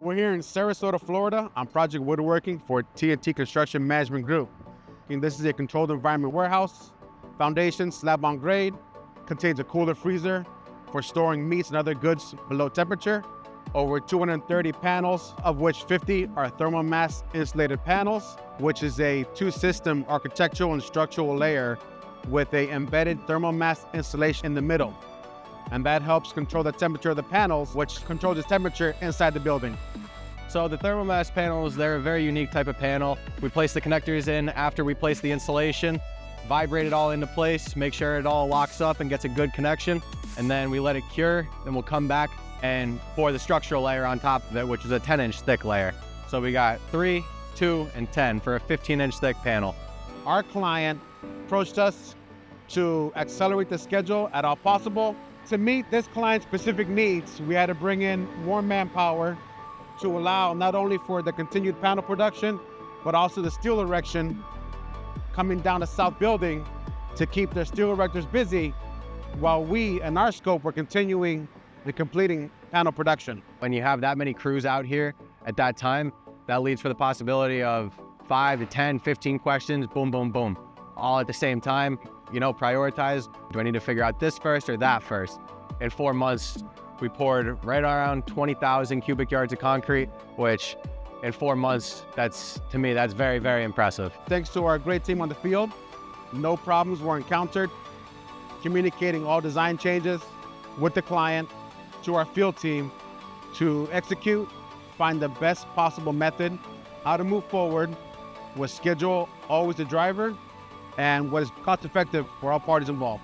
We're here in Sarasota, Florida on Project Woodworking for T&T Construction Management Group. And this is a controlled environment warehouse, foundation slab on grade, contains a cooler freezer for storing meats and other goods below temperature, over 230 panels, of which 50 are thermal mass insulated panels, which is a two-system architectural and structural layer with a embedded thermal mass insulation in the middle. And that helps control the temperature of the panels, which controls the temperature inside the building. So the thermal mass panels, they're a very unique type of panel. We place the connectors in after we place the insulation, vibrate it all into place, make sure it all locks up and gets a good connection, and then we let it cure, then we'll come back and pour the structural layer on top of it, which is a 10-inch thick layer. So we got 3, 2, and 10 for a 15-inch thick panel. Our client approached us to accelerate the schedule at all possible. To meet this client's specific needs, we had to bring in more manpower to allow not only for the continued panel production, but also the steel erection coming down the south building to keep their steel erectors busy while we, in our scope, were continuing and completing panel production. When you have that many crews out here at that time, that leads for the possibility of 5 to 10, 15 questions, boom, boom, boom, all at the same time. You know, prioritize. Do I need to figure out this first or that first? In 4 months, we poured right around 20,000 cubic yards of concrete, which in 4 months, to me, that's very, very impressive. Thanks to our great team on the field, no problems were encountered, communicating all design changes with the client to our field team to execute, find the best possible method, how to move forward with schedule always the driver, and what is cost effective for all parties involved.